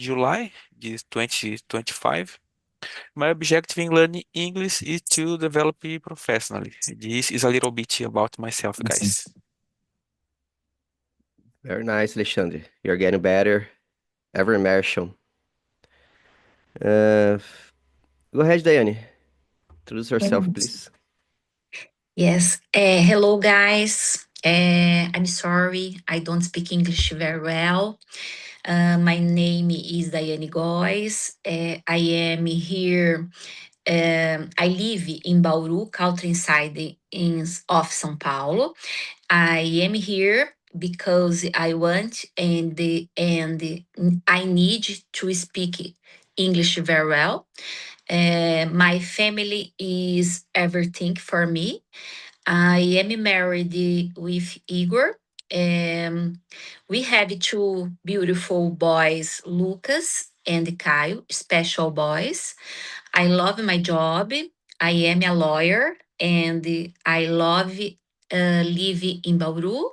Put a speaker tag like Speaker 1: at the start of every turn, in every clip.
Speaker 1: July de 2025. My objective in learning English is to develop professionally. This is a little bit about myself, guys.
Speaker 2: Very nice, Alexandre. You're getting better. Every immersion. Uh, Go ahead, Daiane. Introduce yourself, please.
Speaker 3: Yes. Hello, guys. I'm sorry, I don't speak English very well. My name is Daiane Góes. I am here. I live in Bauru, countryside of São Paulo. I am here because I want and I need to speak English very well. My family is everything for me. I am married with Igor. We have two beautiful boys, Lucas and Kyle, special boys. I love my job. I am a lawyer and I love live in Bauru.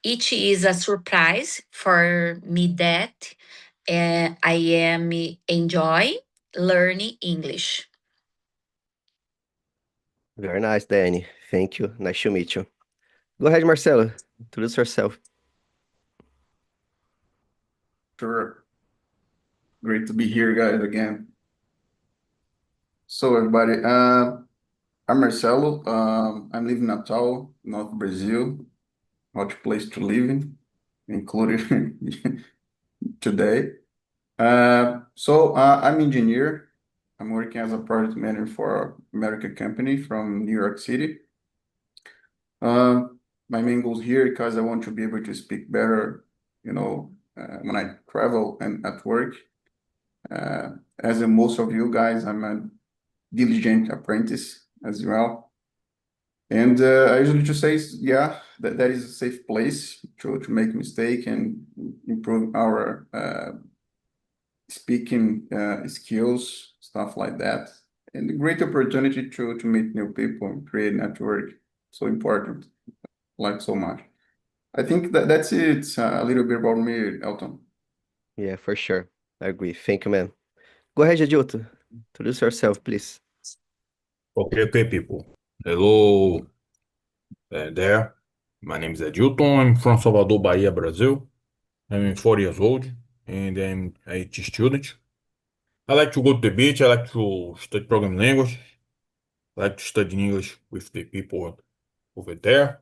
Speaker 3: It is a surprise for me that I am enjoy learning English.
Speaker 2: Very nice, Daiane. Thank you. Nice to meet you. Go ahead, Marcelo. Introduce yourself.
Speaker 4: Sure. Great to be here, guys, again. So, everybody, I'm Marcelo. I'm living in Natal, North Brazil. Hot place to live in, including today. I'm engineer. I'm working as a project manager for an American company from New York City. My main goal here because I want to be able to speak better, when I travel and at work. As in most of you guys, I'm a diligent apprentice as well. And I usually just say, yeah, that is a safe place to make mistake and improve our speaking skills, stuff like that. And a great opportunity to meet new people and create network. So important, like so much. I think that's it. A little bit about me, Elton.
Speaker 2: Yeah, for sure. I agree. Thank you, man. Go ahead, Jadilto. Introduce yourself, please.
Speaker 5: Okay, people. Hello there. My name is Edilton. I'm from Salvador, Bahia, Brazil. I'm 40 years old and I'm a IT student. I like to go to the beach. I like to study programming language. I like to study English with the people over there.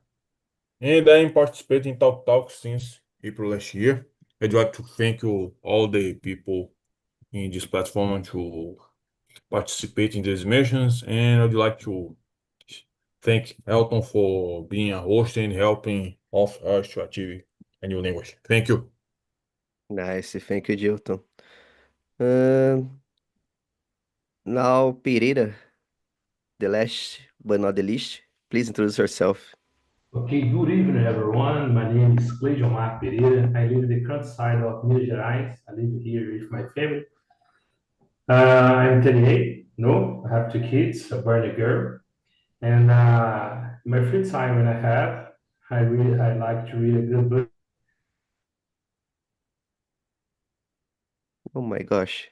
Speaker 5: And I'm participating in Talk since April last year. I'd like to thank you all the people in this platform to participate in these missions, and I'd like to thank Elton for being a host and helping of us to achieve a new language. Thank you.
Speaker 2: Nice. Thank you, Jilton. Now, Pereira, the last but not the least, please introduce yourself.
Speaker 6: Okay, good evening, everyone. My name is Cleiton Mar Pereira. I live in the countryside of Minas Gerais. I live here with my family. I'm 38. No, I have two kids, a boy and a girl. And my free time when I have, I like to read a good book.
Speaker 2: Oh my gosh,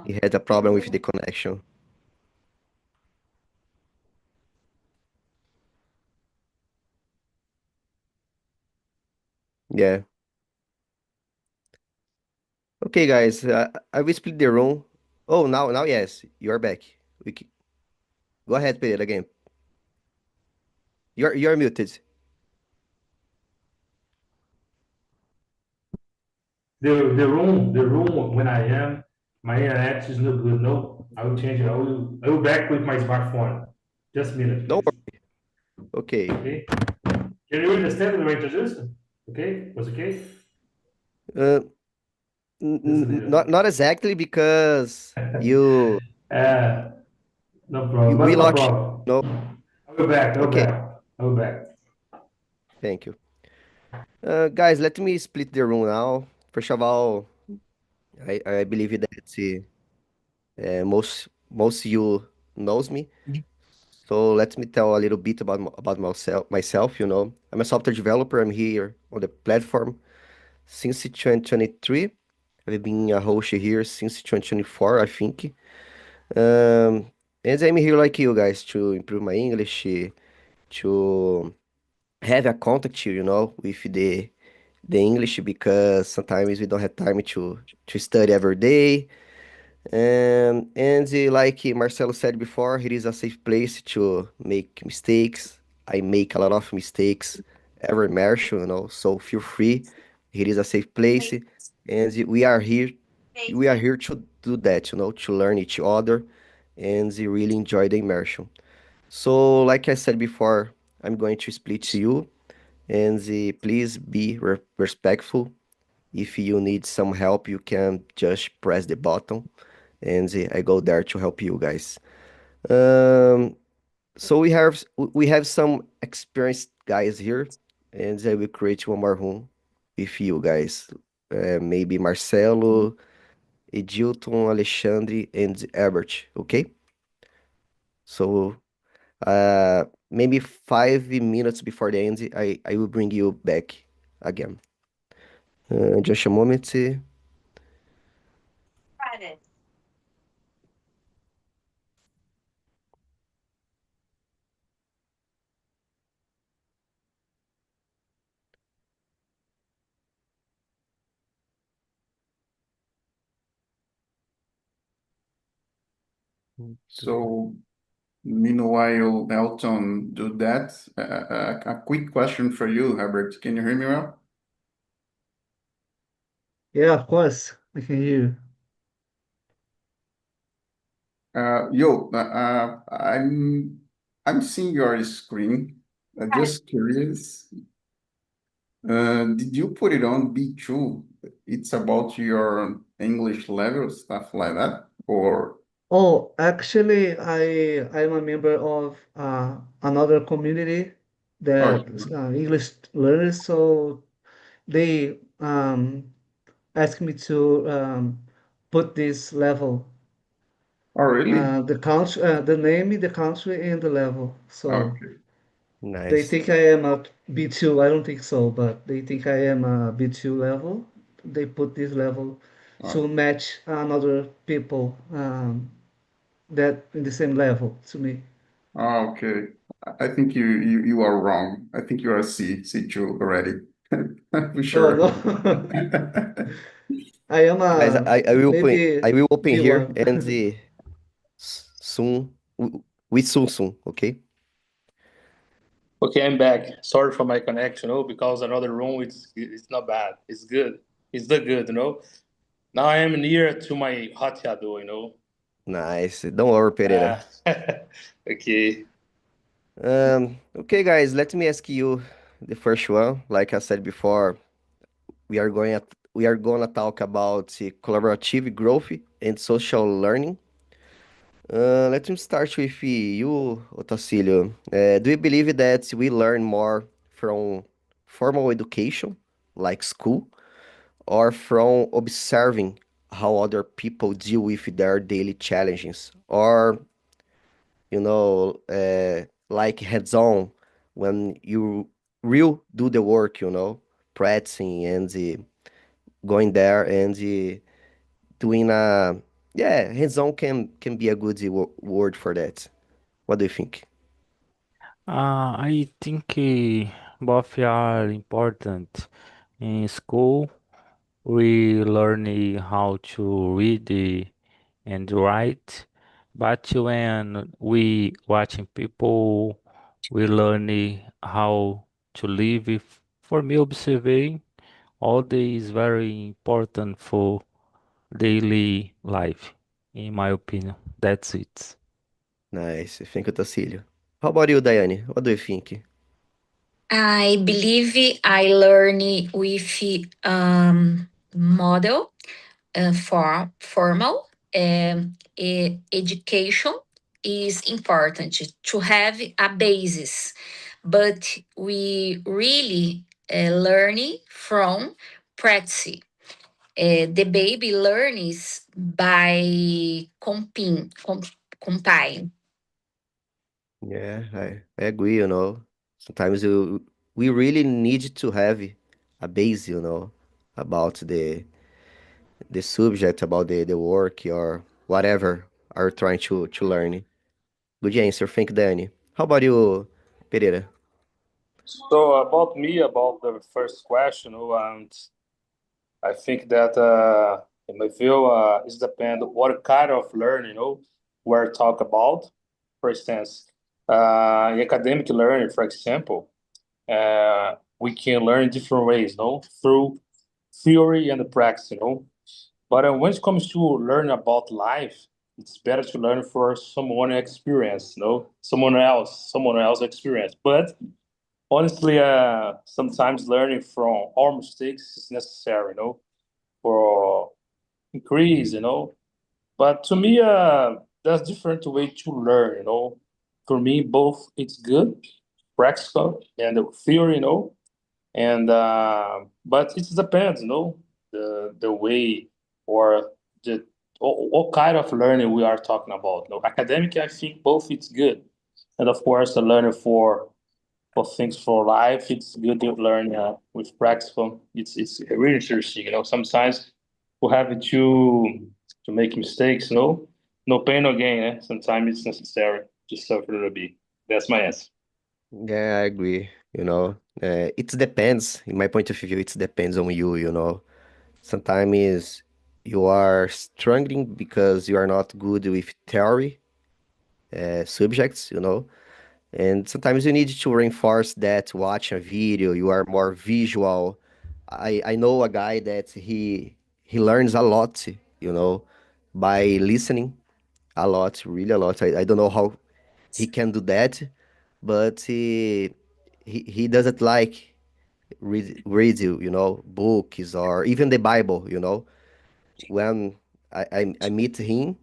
Speaker 2: he had a problem with the connection. Yeah. Okay, guys, I will split the room. Oh, now, yes, you're back. Go ahead, Pereira, again. You're muted.
Speaker 6: The room when I am, my internet is no good. No, I will change it. I will back with my smartphone. Just a minute,
Speaker 2: Don't
Speaker 6: please.
Speaker 2: worry. Okay.
Speaker 6: Okay. Can you understand what I introduced? Okay, was okay?
Speaker 2: Uh, not exactly because you
Speaker 6: Uh, no problem.
Speaker 2: we
Speaker 6: But no
Speaker 2: lost.
Speaker 6: problem.
Speaker 2: No.
Speaker 6: I will back. I will
Speaker 2: Okay.
Speaker 6: back. I will back.
Speaker 2: Thank you. Guys, let me split the room now. First of all, I believe that most you knows me. So let me tell a little bit about myself. I'm a software developer. I'm here on the platform since 2023. I've been a host here since 2024, I think. Um, and I'm here like you guys to improve my English, to have a contact, with the English because sometimes we don't have time to study every day. Like Marcelo said before, it is a safe place to make mistakes. I make a lot of mistakes every immersion, so feel free. It is a safe place, and we are here to do that, to learn each other and really enjoy the immersion. So, like I said before, I'm going to split to you, and please be respectful. If you need some help, you can just press the button, and I go there to help you guys. Um, so we have some experienced guys here, and I will create one more room with you guys. Maybe Marcelo, Edilton, Alexandre, and Herbert. Okay, so maybe 5 minutes before the end, I will bring you back again. Just a moment.
Speaker 4: So meanwhile, Elton do that. A quick question for you, Herbert. Can you hear me well?
Speaker 7: Yeah, of course. I can hear you.
Speaker 4: I'm seeing your screen. Just curious. Did you put it on B2? It's about your English level, stuff like that, or
Speaker 7: Oh, actually, I'm a member of another community that
Speaker 4: okay.
Speaker 7: English learners, so they asked me to put this level,
Speaker 4: Oh, really?
Speaker 7: the country, the name, the country, and the level. So
Speaker 4: Okay.
Speaker 7: they
Speaker 2: Nice.
Speaker 7: think I am a B2. I don't think so, but they think I am a B2 level. They put this level
Speaker 4: Oh,
Speaker 7: to match another people that in the same level to me.
Speaker 4: okay. I think you are wrong. I think you are C2 already. For
Speaker 7: Oh
Speaker 4: sure.
Speaker 7: no, I am
Speaker 2: Guys,
Speaker 7: a maybe
Speaker 2: I will open here
Speaker 7: B1.
Speaker 2: and soon we soon, okay?
Speaker 8: Okay, I'm back. Sorry for my connection, because another room it's not bad. It's good. It's the good. Now I am near to my roteador.
Speaker 2: Nice. Don't worry, Pereira.
Speaker 8: Uh, okay.
Speaker 2: Okay, guys, let me ask you the first one. Like I said before, we are gonna talk about collaborative growth and social learning. Let me start with you, Otacílio. Do you believe that we learn more from formal education, like school, or from observing how other people deal with their daily challenges, or like hands-on when you real do the work, practicing and going there and doing yeah, hands-on can be a good word for that. What do you think?
Speaker 1: I think both are important. In school, we learn how to read and write, but when we watching people, we learn how to live. For me, observing all day is very important for daily life, in my opinion. That's it.
Speaker 2: Nice. Thank you, Tacílio. How about you, Daiane? What do you think?
Speaker 3: I believe I learn with model for formal education is important to have a basis, but we really learn from practice. The baby learns by complying.
Speaker 2: Yeah, I agree, Sometimes we really need to have a base, about the subject, about the work or whatever are trying to learn. Good answer. Thank you, Danny. How about you, Pereira?
Speaker 8: So about me, about the first question, and I think that in my view, it depends what kind of learning, we're talk about. For instance, in academic learning, for example, we can learn different ways, through theory and practice, But when it comes to learn about life, it's better to learn for someone experience, someone else experience. But honestly, sometimes learning from our mistakes is necessary, for increase, But to me, that's different way to learn, For me, both it's good, practical and the theory, And but it depends, the way or the what kind of learning we are talking about. Academic, I think both it's good, and of course, the learning for things for life, it's good to learn with practical. It's really interesting, Sometimes we have to make mistakes, no pain, no gain. Sometimes it's necessary to suffer a little bit. That's my answer.
Speaker 2: Yeah, I agree. It depends. In my point of view, it depends on you. Sometimes you are struggling because you are not good with theory subjects, and sometimes you need to reinforce that, watch a video, you are more visual. I know a guy that he learns a lot, by listening a lot, really a lot. I don't know how he can do that, but he doesn't like read books or even the Bible. When I meet him,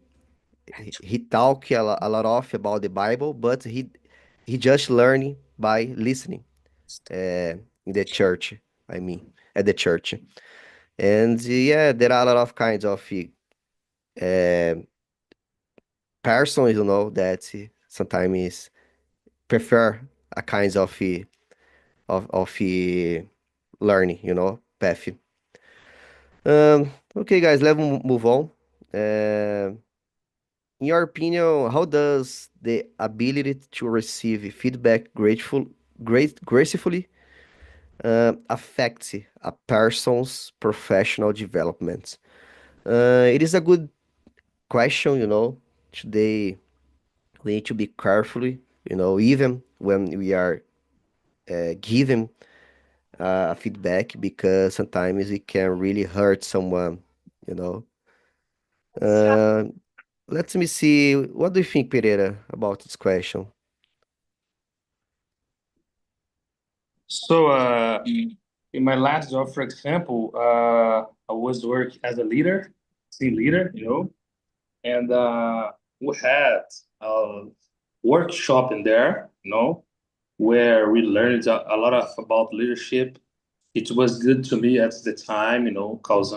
Speaker 2: he talk a lot of about the Bible, but he just learning by listening in the church. I mean, at the church. And yeah, there are a lot of kinds of uh, persons, that sometimes prefer a kinds of learning, path. Okay, guys, let's move on. In your opinion, how does the ability to receive feedback gracefully affect a person's professional development? It is a good question, Today, we need to be carefully, even when we are given feedback, because sometimes it can really hurt someone, you know. Uh, Let me see. What do you think, Pereira, about this question?
Speaker 8: So, in my last job, for example, I was working as a leader, team leader, and we had a workshop in there, where we learned a lot about leadership. It was good to me at the time, because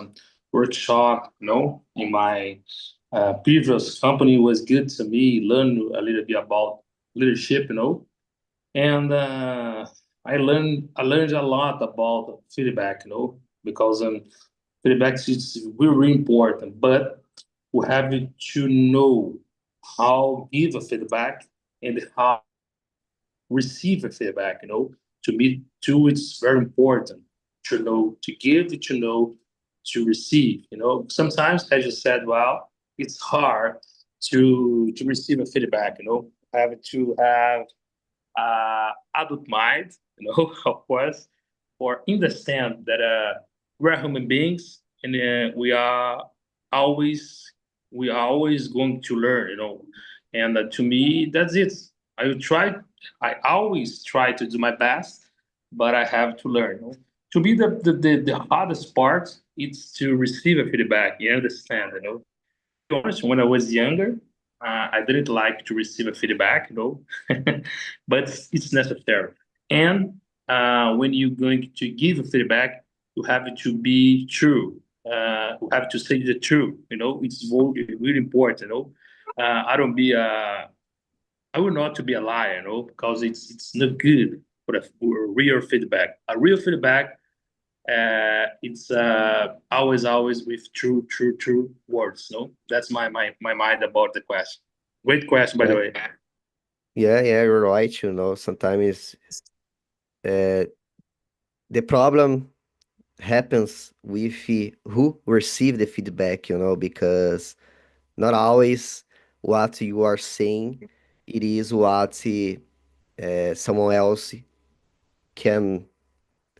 Speaker 8: workshop, in my previous company was good to me, learn a little bit about leadership, and I learned a lot about feedback, because feedback is really important. But we have to know how give a feedback and how receive a feedback. To me, too, it's very important to know to give, to know to receive. Sometimes, as you said, well, it's hard to receive a feedback. Have to have adult mind, of course, or understand that we're human beings and always we are always going to learn, And to me, that's it. I try. I always try to do my best, but I have to learn. To me, the hardest part is to receive a feedback. You understand, be honest, when I was younger, I didn't like to receive a feedback, but it's necessary. And when you're going to give a feedback, you have to be true. You have to say the truth. It's really, really important. I don't be I will not to be a liar, because it's not good for a real feedback. A real feedback it's always with true words. No, that's my mind about the question. Great question, by the way.
Speaker 2: Yeah, you're right. Sometimes the problem happens with who receive the feedback, because not always what you are saying, it is what someone else can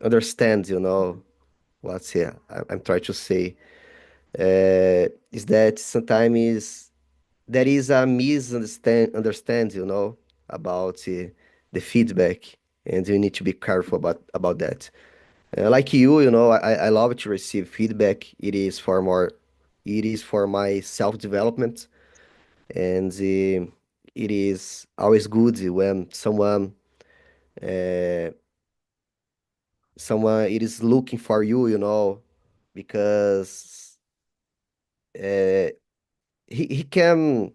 Speaker 2: understand, what I'm trying to say. Is that sometimes there is a misunderstanding, about the feedback, and you need to be careful about that. Like I love to receive feedback. It is for my self-development, and it is always good when someone it is looking for you, because he can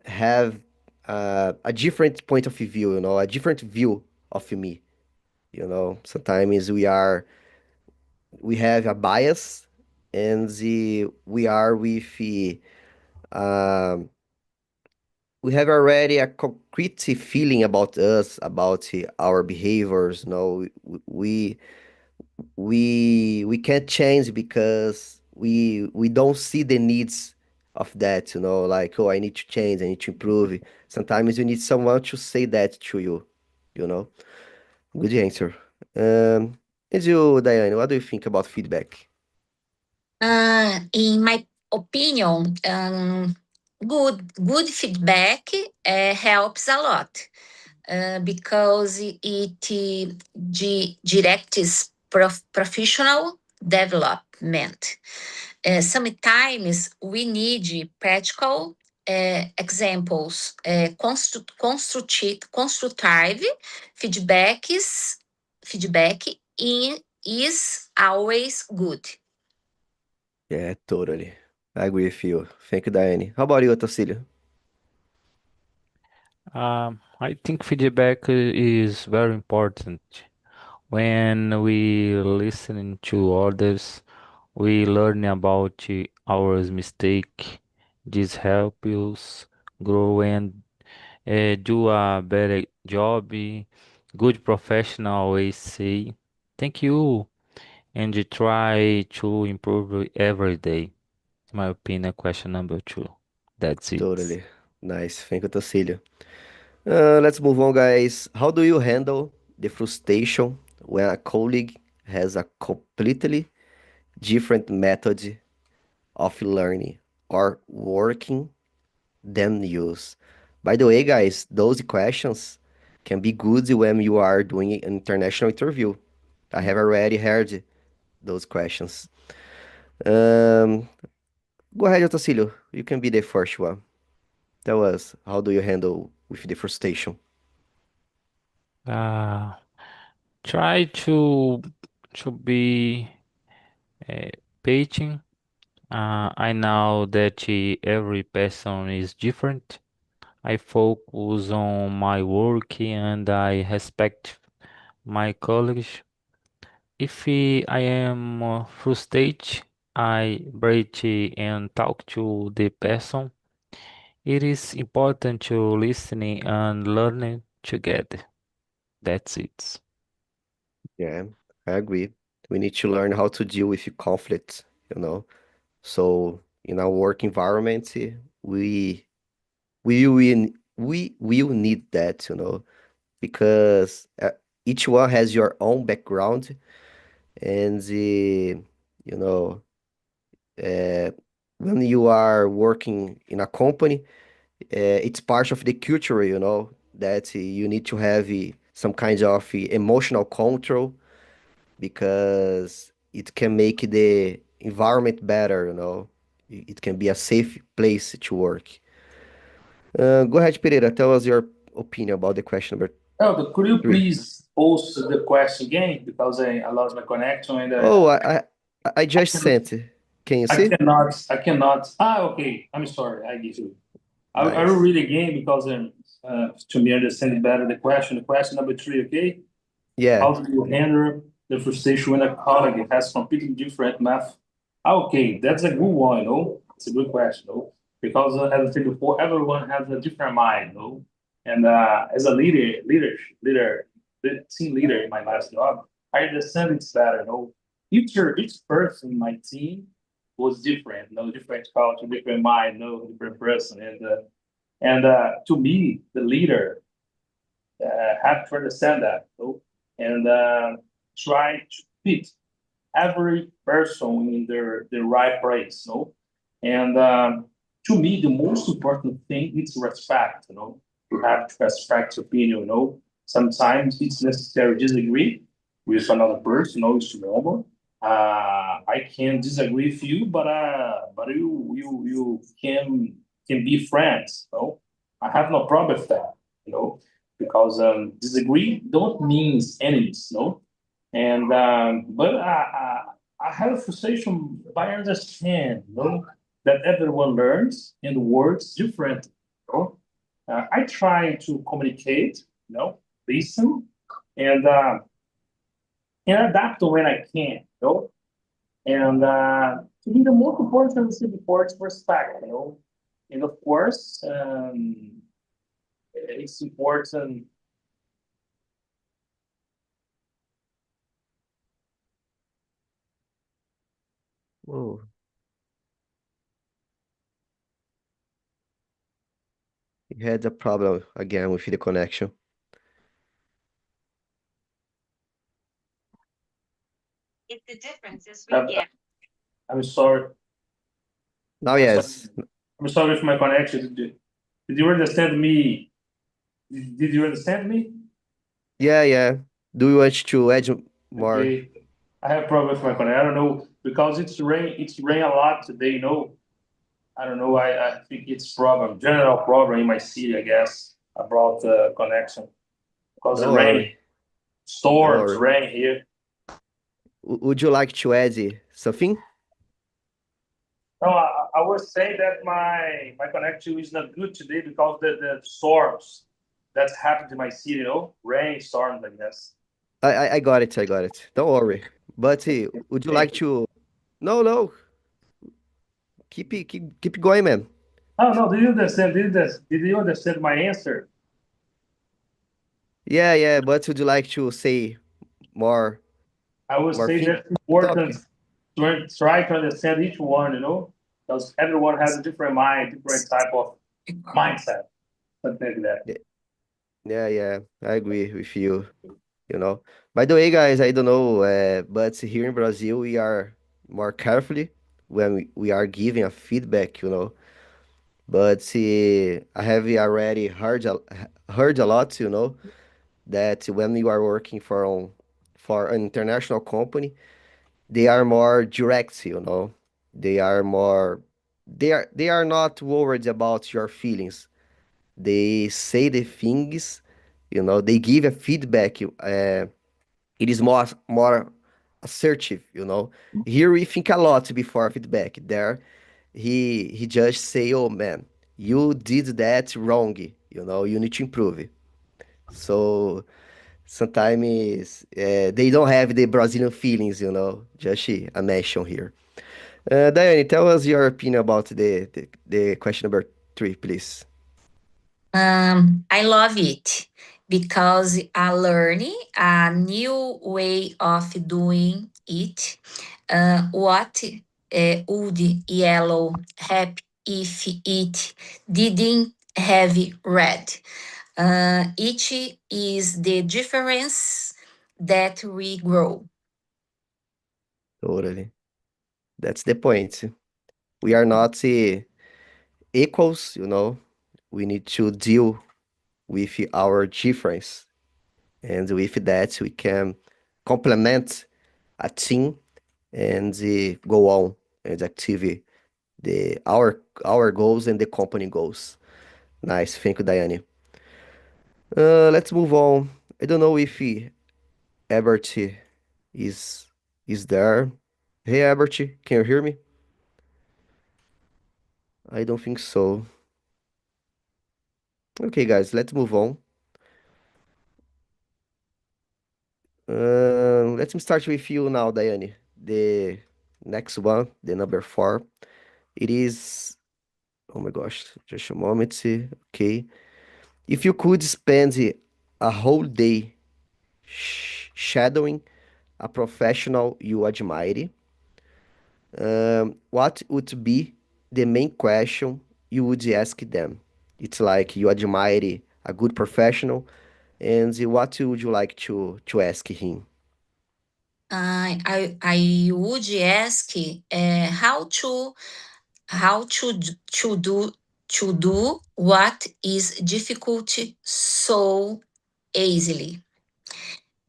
Speaker 2: have a different point of view, a different view of me. Sometimes we have a bias, and um, we have already a concrete feeling about us, about our behaviors. We can't change because we don't see the needs of that. Like, oh, I need to change, I need to improve. Sometimes you need someone to say that to you. You know. Good answer. And you, Diane, what do you think about feedback?
Speaker 3: In my opinion, good feedback helps a lot because it directs professional development. Sometimes we need practical examples, constructive feedback is always good.
Speaker 2: Yeah, totally. I agree with you. Thank you, Diane. How about you, Tocílio?
Speaker 1: I think feedback is very important. When we listen to others, we learn about our mistake. This helps us grow and do a better job. Good professional always say thank you and try to improve every day. My opinion, question number 2. That's it.
Speaker 2: Totally. Nice. Thank you, Tocílio. Let's move on, guys. How do you handle the frustration when a colleague has a completely different method of learning or working than yours? By the way, guys, those questions can be good when you are doing an international interview. I have already heard those questions. Um, Go ahead, Otacílio. You can be the first one. Tell us, how do you handle with the frustration?
Speaker 1: Uh, Try to be patient. I know that every person is different. I focus on my work and I respect my colleagues. If I am frustrated, I breathe and talk to the person. It is important to listen and learn together. That's it.
Speaker 2: Yeah, I agree. We need to learn how to deal with conflict, you know. So in our work environment, we we will need that, because each one has your own background, and you know, uh, when you are working in a company, it's part of the culture, that you need to have some kind of emotional control, because it can make the environment better, It can be a safe place to work. Go ahead, Pereira. Tell us your opinion about the question number
Speaker 8: Oh, could you
Speaker 2: 3.
Speaker 8: please post the question again because I lost my connection and
Speaker 2: Oh, I just sent it. Can you see?
Speaker 8: I cannot. Okay. I'm sorry. I give you. I will
Speaker 2: Nice.
Speaker 8: read again because to me understand better the question. The question number 3. Okay.
Speaker 2: Yeah.
Speaker 8: How do you handle the frustration when a colleague has completely different math. Okay, that's a good one, It's a good question, Because as I said before, everyone has a different mind, And as a team leader in my last job, I understand it's better, Each person in my team was different, different culture, different mind, different person, to me, the leader have to understand that, and try to fit every person in the right place, And to me, the most important thing is respect, You have to respect opinion, Sometimes it's necessary to disagree with another person, it's normal. I can disagree with you, but you can be friends, I have no problem with that, because disagree don't means enemies, And but I have a frustration by understand, that everyone learns and works different. I try to communicate, listen, and adapt when I can, And to me, the most important thing before is respect, And of course, it's important.
Speaker 2: Whoa. We had a problem again with the connection.
Speaker 3: If the difference is
Speaker 8: Um, I'm sorry.
Speaker 2: Now, yes.
Speaker 8: I'm sorry with my connection. Did you understand me? Did you understand me?
Speaker 2: Yeah. Do you want to add more?
Speaker 8: Okay. I have problem with my connection. I don't know because it's rain a lot today, I don't know. I think it's general problem in my city, I guess, about the connection. Because the
Speaker 2: Don't
Speaker 8: rain,
Speaker 2: worry.
Speaker 8: storms,
Speaker 2: worry.
Speaker 8: rain here.
Speaker 2: Would you like to add something?
Speaker 8: No, I would say that my connection is not good today because the storms that's happened in my city, rain, storms, I guess.
Speaker 2: I got it. Don't worry. But would you like to? No. Keep going, man.
Speaker 8: Oh no, did you understand? Did you understand my answer?
Speaker 2: Yeah. But would you like to say more?
Speaker 8: I would
Speaker 2: More
Speaker 8: say
Speaker 2: thing?
Speaker 8: that's important to try to understand each one, because everyone has a different mind, different type of mindset, something like that.
Speaker 2: Yeah. I agree with you. By the way, guys, I don't know, but here in Brazil, we are more carefully when we are giving a feedback, But I have already heard a lot, that when you are working for an international company, they are more direct, They are more they are not worried about your feelings. They say the things, they give a feedback. It is more assertive, Here we think a lot before feedback. There, he just say, "Oh man, you did that wrong. You need to improve it." So sometimes they don't have the Brazilian feelings, Just a mention here. Diane, tell us your opinion about the question number 3, please.
Speaker 3: I love it because learning a new way of doing it. What would yellow happy if it didn't have red? Each is the difference that we grow.
Speaker 2: Totally. That's the point. We are not equals, We need to deal with our difference. And with that, we can complement a team and go on and achieve our goals and the company goals. Nice. Thank you, Diane. Let's move on. I don't know if Ebert is there. Hey, Ebert, can you hear me? I don't think so. Okay, guys, let's move on. Let me start with you now, Daiane. The next one, the number 4, it is, oh my gosh, just a moment. Okay. If you could spend a whole day shadowing a professional you admire, what would be the main question you would ask them? It's like you admire a good professional, and what would you like to ask him?
Speaker 3: I would ask how to do what is difficult so easily.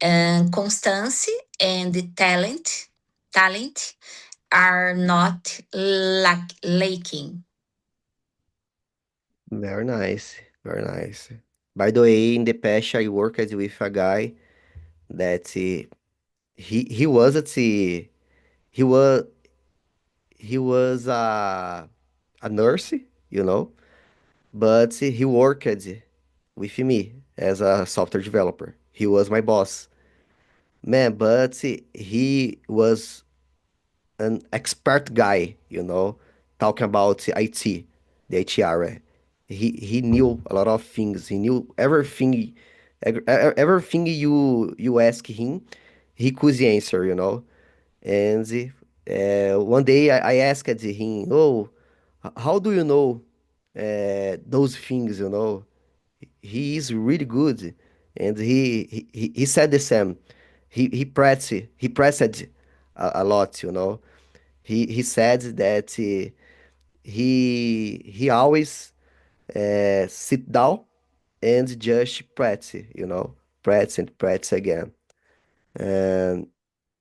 Speaker 3: Constancy and talent are not lacking.
Speaker 2: Very nice, very nice. By the way, in the past, I worked with a guy that he wasn't he was he was a nurse, you know, but he worked with me as a software developer. He was my boss, man. But he was an expert guy, you know, talking about IT, the IT area. He knew a lot of things. He knew everything, everything you ask him, he could answer, you know. And one day I asked him, "Oh, how do you know those things?" You know, he is really good, and he said the same. He pressed a lot, you know. He said that he always sit down and just practice, you know, practice and practice again. And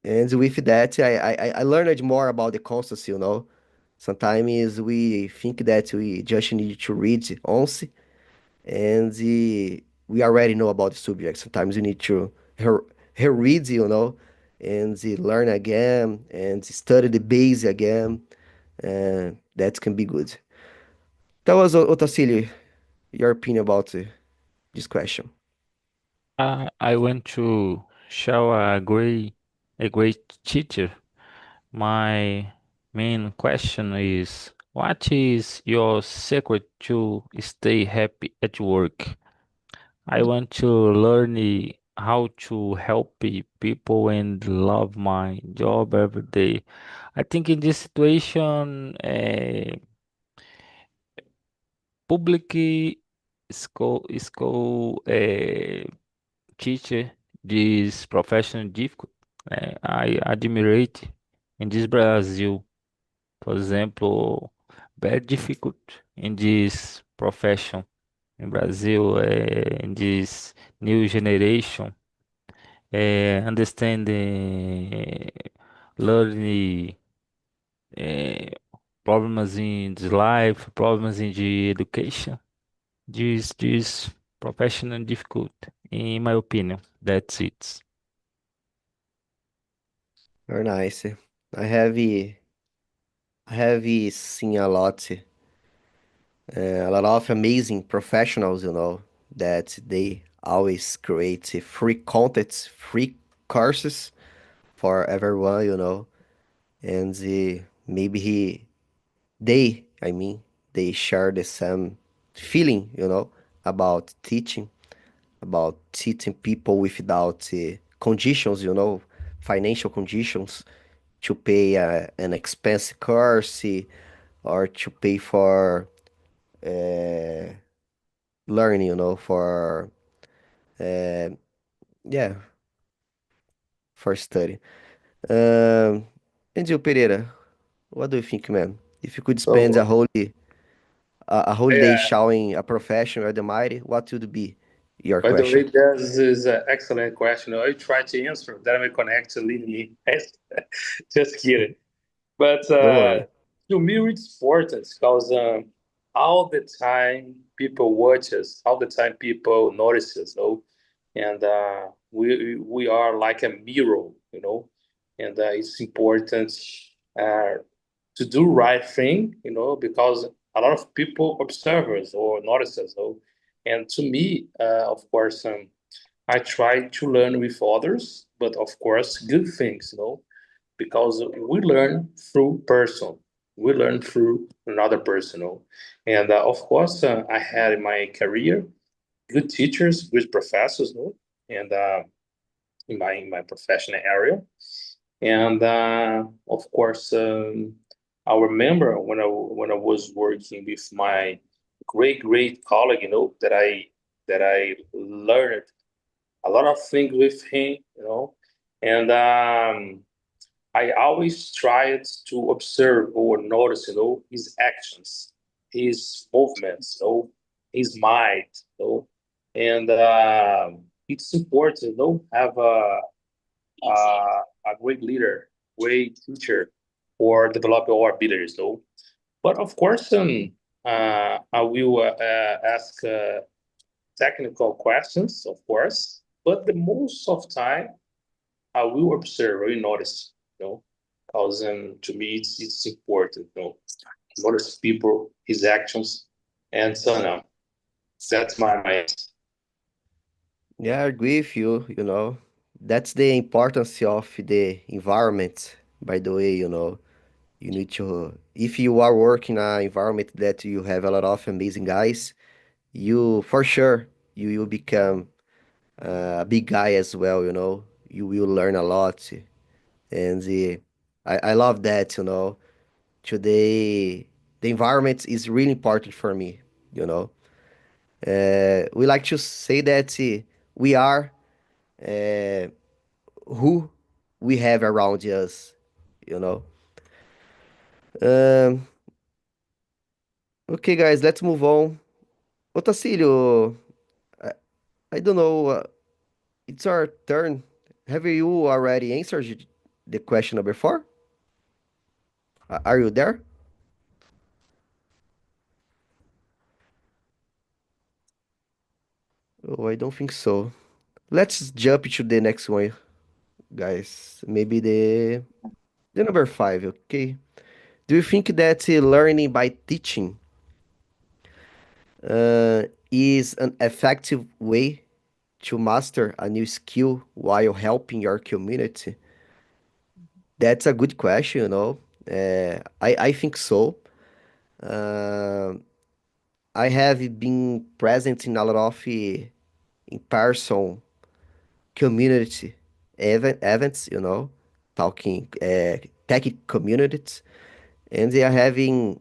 Speaker 2: and with that, I learned more about the concepts, you know. Sometimes we think that we just need to read once, and we already know about the subject. Sometimes we need to read, you know, and learn again and study the base again. That can be good. That was Otacílio, your opinion about this question.
Speaker 1: I want to show a great teacher. My main question is, what is your secret to stay happy at work? I want to learn how to help people and love my job every day. I think in this situation, public school teacher this profession difficult. I admire in this Brazil, for example, very difficult in this profession in Brazil, in this new generation, understanding, learning uh, problems in the life, problems in the education. This professional difficult, in my opinion. That's it.
Speaker 2: Very nice. I have seen a lot of amazing professionals, you know, that they always create free content, free courses for everyone, you know, and maybe I mean, they share the same feeling, you know, about teaching people without conditions, you know, financial conditions to pay an expensive course or to pay for uh, learning, you know, for uh, yeah, for study. Um, and you, Pereira, what do you think, man? If you could spend
Speaker 8: So,
Speaker 2: a whole day
Speaker 8: yeah,
Speaker 2: showing a profession or the mighty, what would be your
Speaker 8: by the way,
Speaker 2: question?
Speaker 8: this is an excellent question. I try to answer, then I will connect to leave me. Just kidding. But
Speaker 2: Don't worry.
Speaker 8: to me, it's important because all the time people watch us, all the time people notice us, and we are like a mirror, and it's important uh, to do right thing, because a lot of people observe us or notice us, and to me, of course, I try to learn with others, but of course, good things, because we learn through person. We learn through another person, and of course, I had in my career good teachers, good professors, and in my professional area, and of course, I remember when I was working with my great colleague, that I learned a lot of things with him, and I always tried to observe or notice, his actions, his movements, his mind, and it's important, have a great leader, great teacher, or develop our abilities, But of course, I will ask technical questions, of course, but the most of time I will observe, I will notice, because to me it's important, notice people, his actions, and so on. That's my answer.
Speaker 2: Yeah, I agree with you, That's the importance of the environment, by the way, You need to, if you are working in an environment that you have a lot of amazing guys, you, for sure, you will become a big guy as well, You will learn a lot. And I love that, Today, the environment is really important for me, We like to say that we are uh, who we have around us, you know. Um, okay, guys, let's move on. Otacílio, I, I don't know. It's our turn. Have you already answered the question number 4? Are you there? Oh, I don't think so. Let's jump to the next one, guys. Maybe the number 5, okay? Do you think that learning by teaching is an effective way to master a new skill while helping your community? That's a good question, I think so. Uh, I have been present in a lot of in-person community events, talking tech communities, and they are having.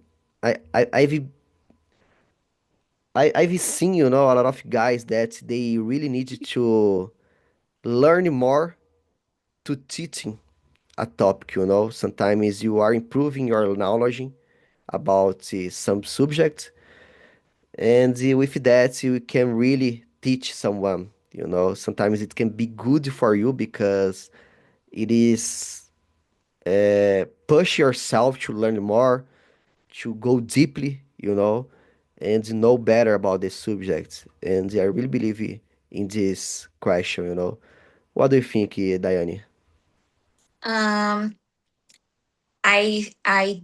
Speaker 2: I've seen, a lot of guys that they really need to learn more to teaching a topic, Sometimes you are improving your knowledge about some subject, and with that you can really teach someone, Sometimes it can be good for you because it is push yourself to learn more, to go deeply, and know better about the subject. And I really believe in this question, What do you think, Daiane?
Speaker 3: Um, I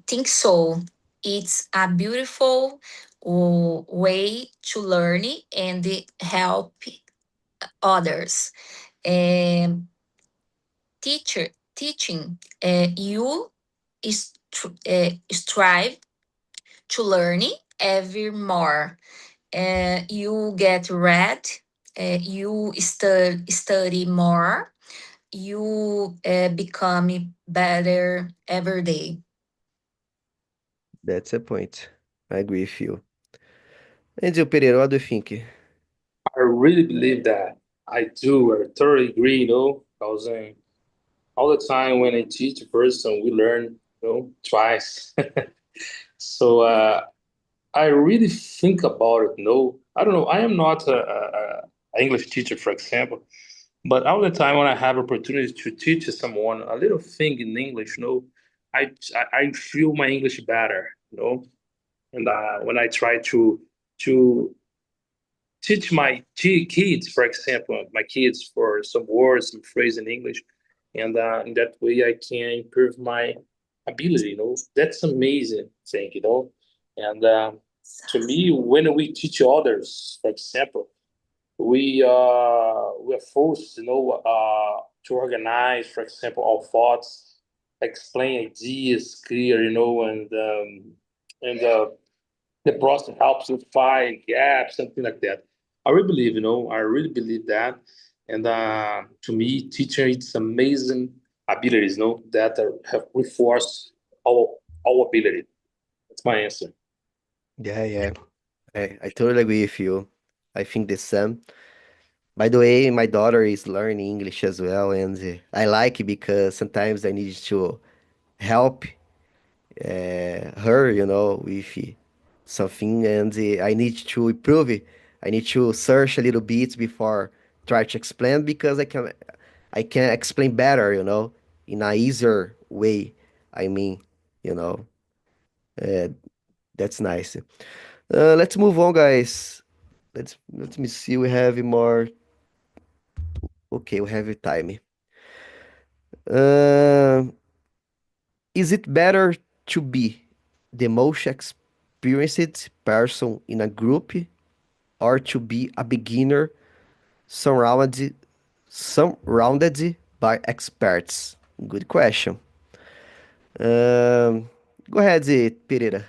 Speaker 3: think so. It's a beautiful way to learn and help others. Um, teaching, you strive to learn every more. You get read, you study more, you become better every day.
Speaker 2: That's a point. I agree with you. And you, Pereira, what do you think?
Speaker 8: I really believe that. I do. I totally agree, because all the time when I teach a person, we learn, twice. So I really think about it. No, I don't know. I am not a English teacher, for example, but all the time when I have opportunity to teach someone a little thing in English, I feel my English better, and when I try to teach my kids, for example, my kids for some words, some phrase in English, and in that way I can improve my ability. That's amazing thing, And to me, when we teach others, for example, we are forced, organize, for example, our thoughts, explain ideas clear, and the process helps to find gaps, something like that. I really believe that. And to me, teacher, it's amazing abilities, that have reinforced our ability. That's my answer.
Speaker 2: Yeah. I totally agree with you. I think the same. By the way, my daughter is learning English as well, and I like it because sometimes I need to help her, with something, and I need to improve it. I need to search a little bit before try to explain because I can explain better, in a easier way. I mean, you know, uh, that's nice. Let's move on, guys. Let me see. We have more. Okay, we have time. Uh, is it better to be the most experienced person in a group or to be a beginner surrounded by experts? Good question. Um, Go ahead, Pereira.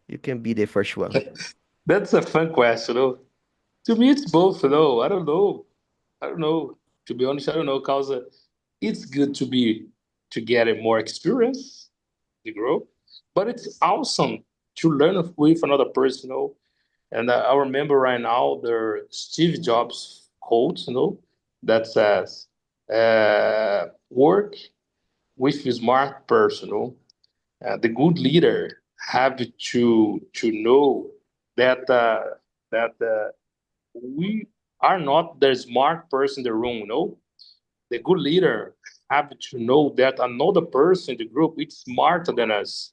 Speaker 2: You can be the first one.
Speaker 8: That's a fun question. To me, it's both. I don't know. I don't know. To be honest, I don't know. Cause it's good to get a more experience, to grow, but it's awesome to learn with another person. And I remember right now the Steve Jobs quote. That says, "Work with a smart person." The good leader have to know that we are not the smart person in the room. The good leader have to know that another person in the group is smarter than us.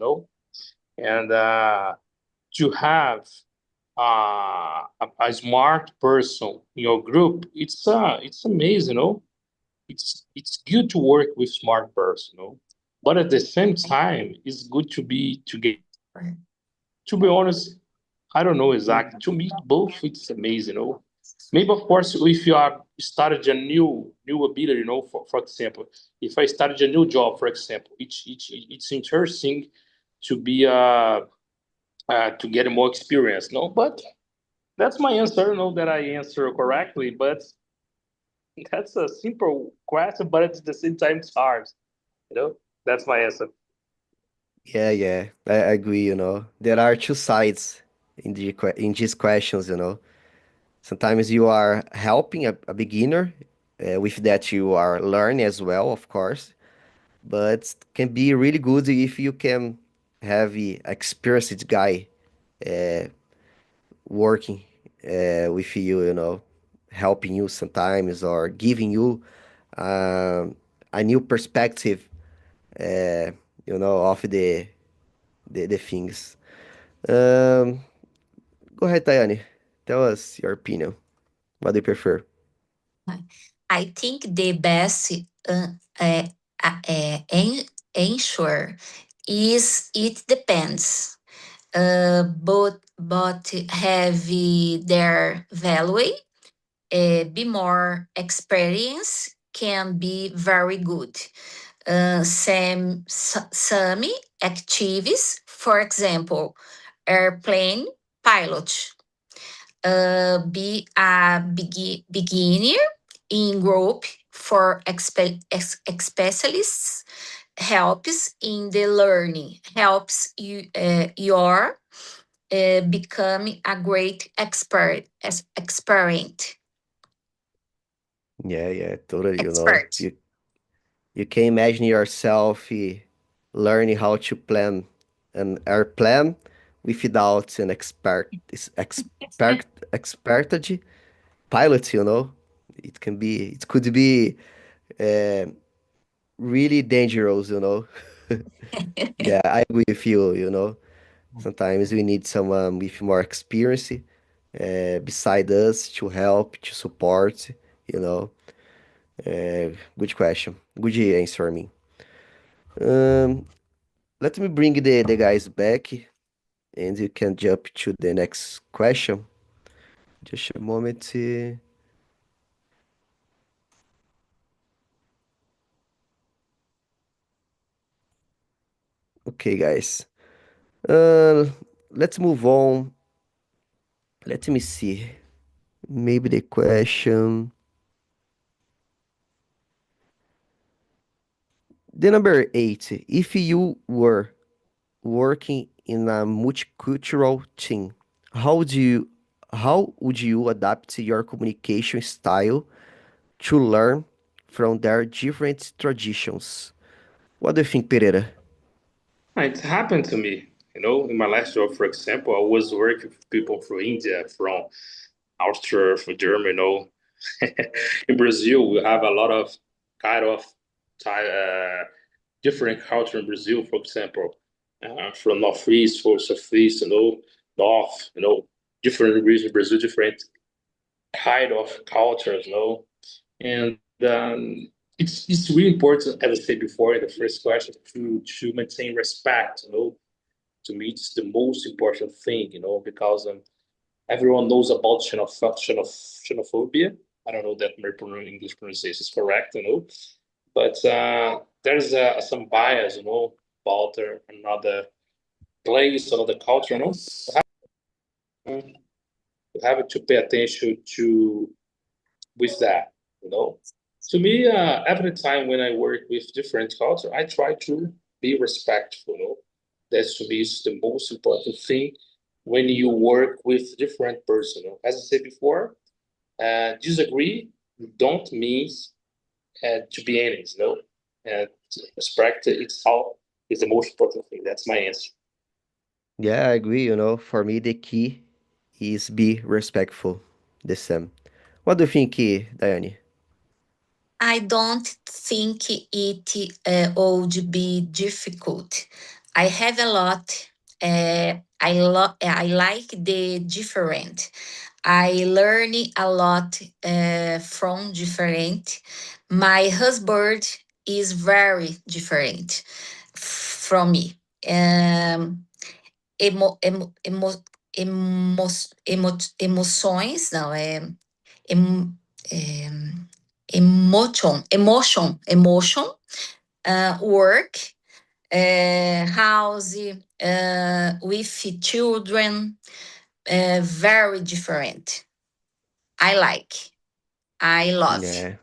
Speaker 8: And to have a smart person in your group, it's amazing. It's good to work with smart person. But at the same time, it's good to be together. To be honest, I don't know exactly. To me, both it's amazing. Maybe of course, if you are started a new ability, for example, if I started a new job, for example, it's interesting to be to get more experience. No, but that's my answer. That I answer correctly, but that's a simple question, but at the same time, it's hard. You know, that's my answer.
Speaker 2: Yeah, I agree, There are two sides in these questions, Sometimes you are helping a beginner, with that you are learning as well, of course, but can be really good if you can have a experienced guy working with you, helping you sometimes or giving you um, a new perspective, uh, of the things. Um, Go ahead, Tayane. Tell us your opinion. What do you prefer?
Speaker 3: I think the best uh, answer is it depends. But have their value, be more experience can be very good. Some activities, for example, airplane pilot, be a beginner in group for specialists helps in the learning, helps you your becoming a great expert.
Speaker 2: Yeah, totally,
Speaker 3: Expert.
Speaker 2: You can imagine yourself learning how to plan an airplane without an expertage pilot, it could be uh, really dangerous, Yeah, I agree with you, Sometimes we need someone with more experience beside us to help, to support, you know. Good question. Good answer, I mean. Um, Let me bring the guys back and you can jump to the next question. Just a moment. Okay, guys. Uh, let's move on. Let me see. Maybe the question. The number 8. If you were working in a multicultural team, how do you how would you adapt your communication style to learn from their different traditions? What do you think, Pereira?
Speaker 8: It happened to me, in my last job, for example, I was working with people from India, from Austria, from Germany, In Brazil, we have a lot of kind of different culture in Brazil, for example, from northeast for southeast, north, different regions in Brazil, different kind of cultures, and it's really important, as I said before in the first question, to maintain respect. To me, it's the most important thing, because everyone knows about xenophobia. I don't know that my English pronunciation is correct, but there's some bias, about another place, another culture, You have to pay attention to with that, To me, every time when I work with different culture, I try to be respectful. That's to me is the most important thing when you work with different person. As I said before, disagree don't mean to be enemies. And respect itself is the most important thing. That's my answer.
Speaker 2: Yeah, I agree. For me, the key is be respectful. The same. What do you think, Daiane?
Speaker 3: I don't think it would be difficult. I have a lot. I like the different. I learn a lot from different. My husband is very different from me. Emo, emo, emo, emoções, não, em, emotion, work, house, with children, very different. I love.
Speaker 2: Yeah,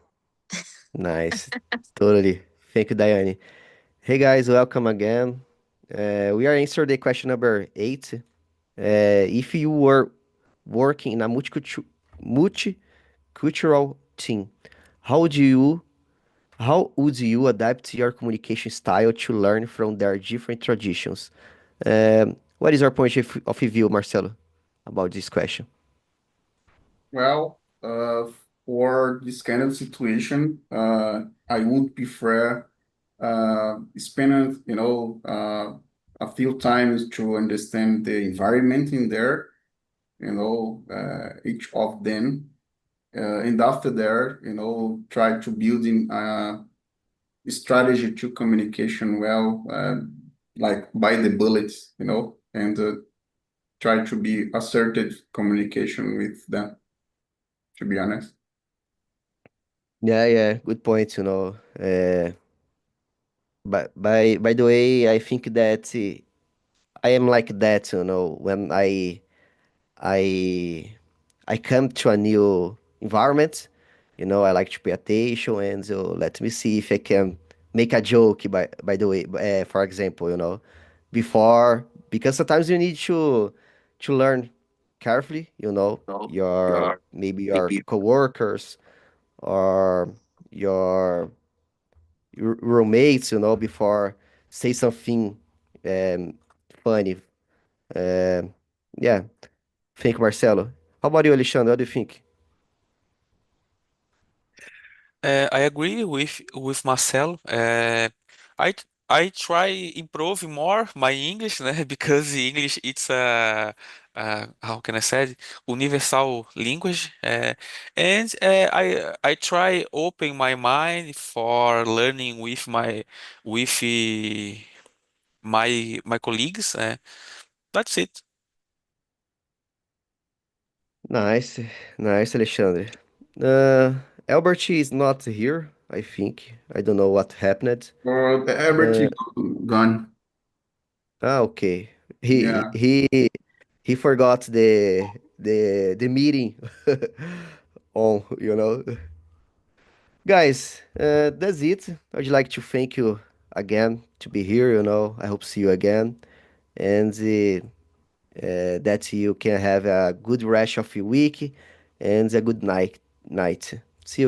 Speaker 2: nice. Totally. Thank you, Daiane. Hey guys, welcome again. We are answering the question number 8. If you were working in a multicultural team, how do you how would you adapt your communication style to learn from their different traditions? What is your point of view, Marcelo, about this question?
Speaker 4: Well, for this kind of situation, I would prefer spending, a few times to understand the environment in there, each of them, and after there, try to build in strategy to communication well, like by the bullets, and try to be assertive communication with them, to be honest.
Speaker 2: Yeah, good point. But by the way, I think that I am like that. When I I come to a new environment. I like to pay attention and let me see if I can make a joke. By the way, for example, before because sometimes you need to learn carefully. Your maybe your coworkers or your roommates. Before say something um, funny. Um, yeah. Think, Marcelo. How about you, Alexandre? What do you think?
Speaker 9: I agree with Marcelo. I I try improve more my English, né? Because English it's a how can I say it? Universal language. And I try open my mind for learning with my colleagues. That's it.
Speaker 2: Nice, nice, Alexandre. Uh, Albert is not here, I think. I don't know what happened.
Speaker 4: The Herbert
Speaker 2: Uh,
Speaker 4: is gone.
Speaker 2: Ah, okay.
Speaker 4: Yeah.
Speaker 2: He forgot the meeting on, you know. Guys, that's it. I'd like to thank you again to be here, you know. I hope see you again. And that you can have a good rest of your week and a good night.